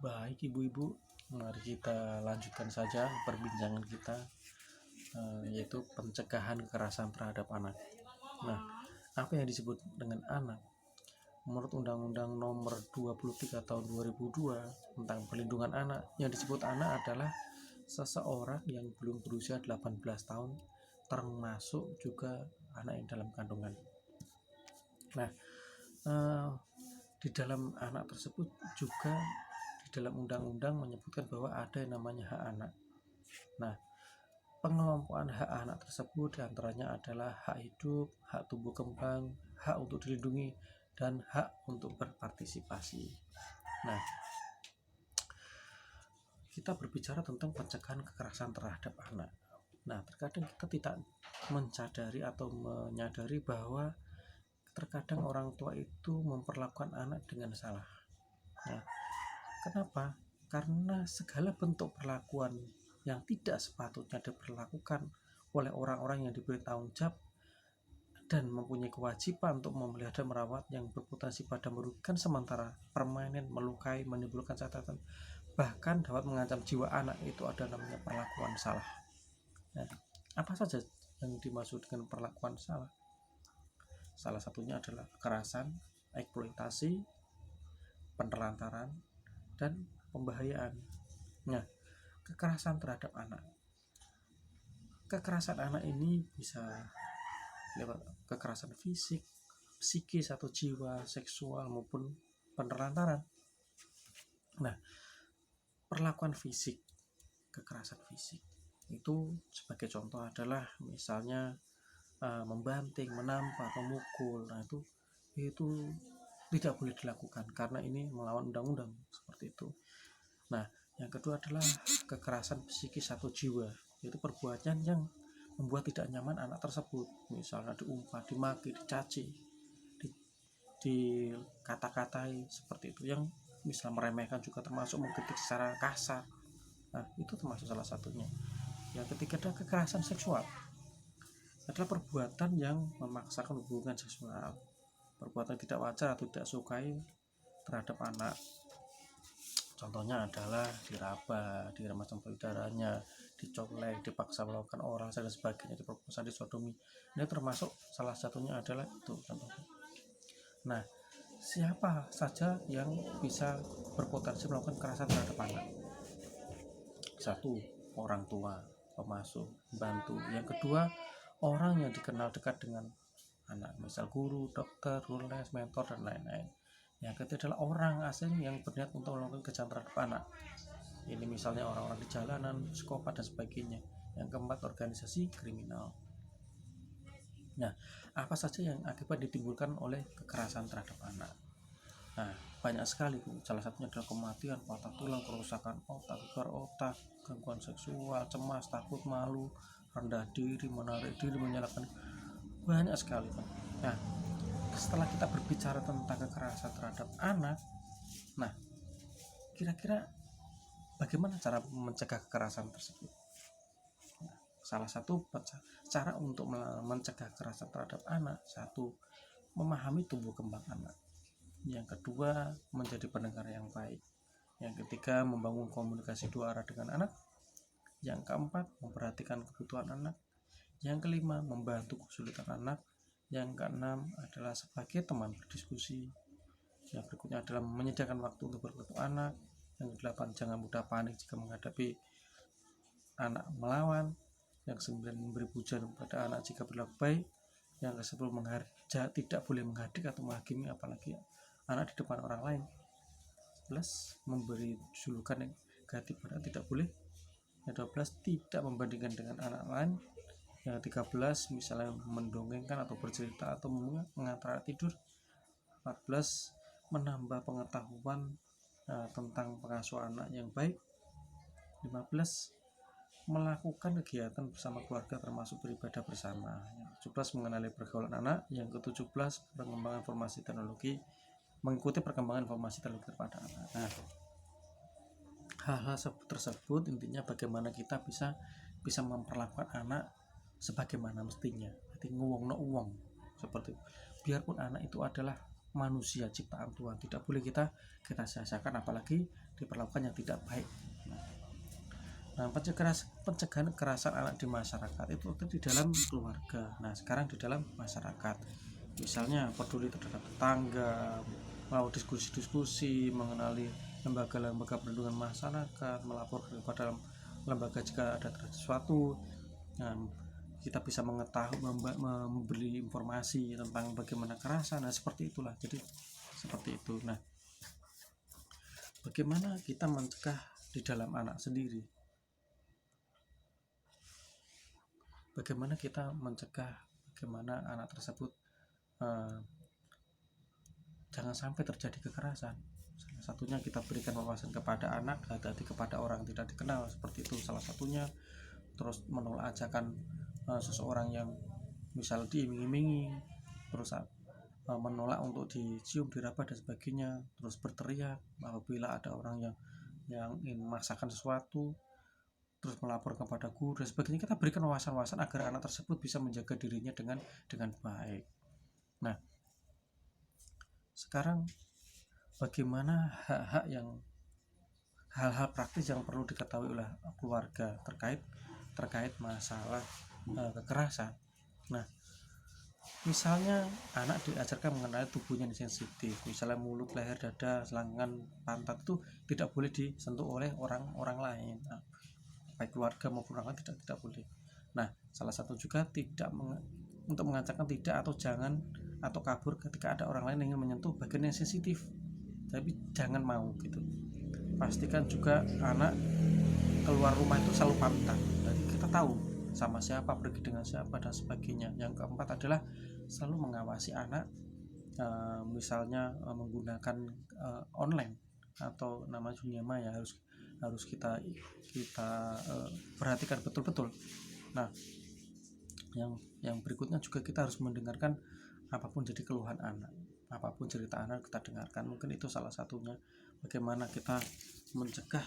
Baik ibu-ibu, mari kita lanjutkan saja perbincangan kita, yaitu pencegahan kekerasan terhadap anak. Nah, apa yang disebut dengan anak? Menurut Undang-Undang Nomor 23 Tahun 2002 tentang Perlindungan Anak, yang disebut anak adalah seseorang yang belum berusia 18 tahun, termasuk juga anak yang dalam kandungan. Nah, di dalam anak tersebut juga dalam undang-undang menyebutkan bahwa ada yang namanya hak anak. Nah, pengelompokan hak anak tersebut diantaranya adalah hak hidup, hak tumbuh kembang, hak untuk dilindungi, dan hak untuk berpartisipasi. Nah, kita berbicara tentang pencegahan kekerasan terhadap anak. Nah, terkadang kita tidak menyadari atau menyadari bahwa terkadang orang tua itu memperlakukan anak dengan salah. Nah, kenapa? Karena segala bentuk perlakuan yang tidak sepatutnya diperlakukan oleh orang-orang yang diberi tanggung jawab dan mempunyai kewajiban untuk memelihara dan merawat yang berpotensi pada merugikan sementara, permanen, melukai, menimbulkan catatan, bahkan dapat mengancam jiwa anak, itu ada namanya perlakuan salah. Nah, apa saja yang dimaksud dengan perlakuan salah? Salah satunya adalah kekerasan, eksploitasi, penelantaran, dan pembahayaan. Nah, kekerasan terhadap anak. Kekerasan anak ini bisa lewat kekerasan fisik, psikis atau jiwa, seksual maupun penelantaran. Nah, perlakuan fisik, kekerasan fisik itu sebagai contoh adalah misalnya membanting, menampar, memukul. Nah, itu tidak boleh dilakukan karena ini melawan undang-undang seperti itu. Nah, yang kedua adalah kekerasan psikis atau jiwa, yaitu perbuatan yang membuat tidak nyaman anak tersebut, misalnya diumpat, dimaki, dicaci, dikata-katai seperti itu, yang misal meremehkan juga termasuk mengkritik secara kasar. Nah, itu termasuk salah satunya. Yang ketiga adalah kekerasan seksual, adalah perbuatan yang memaksakan hubungan seksual, perbuatan tidak wajar atau tidak sukai terhadap anak. Contohnya adalah diraba, diremas tempat udaranya, dicolek, dipaksa melakukan oral dan sebagainya, diperkosa, disodomi. Ini termasuk salah satunya adalah itu contohnya. Nah, siapa saja yang bisa berpotensi melakukan kekerasan terhadap anak? Satu, orang tua, pemasuh, bantu. Yang kedua, orang yang dikenal dekat dengan anak, misal guru, dokter, guru les, mentor, dan lain-lain. Yang ketiga adalah orang asing yang berniat untuk melakukan kejahatan terhadap anak. Ini misalnya orang-orang di jalanan, psikopat, dan sebagainya. Yang keempat, organisasi kriminal. Nah, apa saja yang akibat ditimbulkan oleh kekerasan terhadap anak? Nah, banyak sekali. Salah satunya adalah kematian, patah tulang, kerusakan otak, gegar otak, gangguan seksual, cemas, takut, malu, rendah diri, menarik diri, menyalahkan. Banyak sekali. Nah, setelah kita berbicara tentang kekerasan terhadap anak, nah, kira-kira bagaimana cara mencegah kekerasan tersebut? Nah, salah satu cara untuk mencegah kekerasan terhadap anak, satu, memahami tumbuh kembang anak. Yang kedua, menjadi pendengar yang baik. Yang ketiga, membangun komunikasi dua arah dengan anak. Yang keempat, memperhatikan kebutuhan anak. Yang kelima, membantu kesulitan anak. Yang keenam adalah sebagai teman berdiskusi. Yang berikutnya adalah menyediakan waktu untuk bertemu anak. Yang kedelapan, jangan mudah panik jika menghadapi anak melawan. Yang kesembilan, memberi pujian kepada anak jika berlaku baik. Yang kesepuluh, tidak boleh menghardik atau menghakimi apalagi anak di depan orang lain. 11, memberi julukan yang negatif pada tidak boleh. Yang 12, tidak membandingkan dengan anak lain. Yang 13, misalnya mendongengkan atau bercerita atau mengantar tidur. 14, menambah pengetahuan tentang pengasuhan anak yang baik. 15, melakukan kegiatan bersama keluarga termasuk beribadah bersama. Yang 17, mengenali pergaulan anak. Yang ke-17, perkembangan informasi teknologi, mengikuti perkembangan informasi teknologi kepada anak. Nah, hal-hal tersebut intinya bagaimana kita bisa memperlakukan anak sebagaimana mestinya. Berarti nguwongno uwong seperti itu. Biarpun anak itu adalah manusia ciptaan Tuhan, tidak boleh kita sia-siakan, apalagi diperlakukan yang tidak baik. Nah, pencegahan kekerasan anak di masyarakat itu di dalam keluarga. Nah, sekarang di dalam masyarakat, misalnya peduli terhadap tetangga, mau diskusi-diskusi, mengenali lembaga-lembaga perlindungan masyarakat, melapor kepada lembaga jika ada terjadi sesuatu. Nah, kita bisa mengetahui, memberi informasi tentang bagaimana kekerasan. Nah, seperti itulah. Jadi seperti itu. Nah, bagaimana kita mencegah di dalam anak sendiri? Bagaimana kita mencegah, bagaimana anak tersebut jangan sampai terjadi kekerasan? Salah satunya kita berikan wawasan kepada anak, hati-hati kepada orang tidak dikenal, seperti itu salah satunya. Terus menolak ajakan seseorang yang misal diiming-imingi, terus menolak untuk dicium, diraba dan sebagainya, terus berteriak apabila ada orang yang ingin memaksakan sesuatu, terus melapor kepada guru dan sebagainya. Kita berikan wawasan-wawasan agar anak tersebut bisa menjaga dirinya dengan baik. Nah, sekarang bagaimana hal-hal praktis yang perlu diketahui oleh keluarga terkait masalah kekerasan. Nah, misalnya anak diajarkan mengenai tubuhnya yang sensitif, misalnya mulut, leher, dada, selangkangan, pantat itu tidak boleh disentuh oleh orang lain. Nah, baik keluarga maupun orang lain tidak boleh. Nah, salah satu juga untuk mengatakan tidak atau jangan atau kabur ketika ada orang lain yang ingin menyentuh bagian yang sensitif, tapi jangan mau gitu. Pastikan juga anak keluar rumah itu selalu pamitan, jadi kita tahu sama siapa, pergi dengan siapa dan sebagainya. Yang keempat adalah selalu mengawasi anak, misalnya menggunakan online atau nama dunia maya, harus kita perhatikan betul-betul. Nah, yang berikutnya juga kita harus mendengarkan apapun jadi keluhan anak, apapun cerita anak kita dengarkan. Mungkin itu salah satunya bagaimana kita mencegah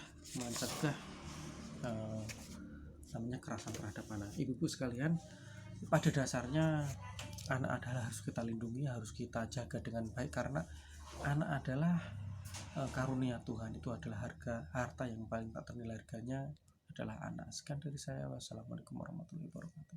namanya kekerasan terhadap anak. Ibu-ibu sekalian, pada dasarnya anak adalah harus kita lindungi, harus kita jaga dengan baik, karena anak adalah karunia Tuhan. Itu adalah harta yang paling tak ternilai harganya adalah anak. Sekian dari saya. Wassalamualaikum warahmatullahi wabarakatuh.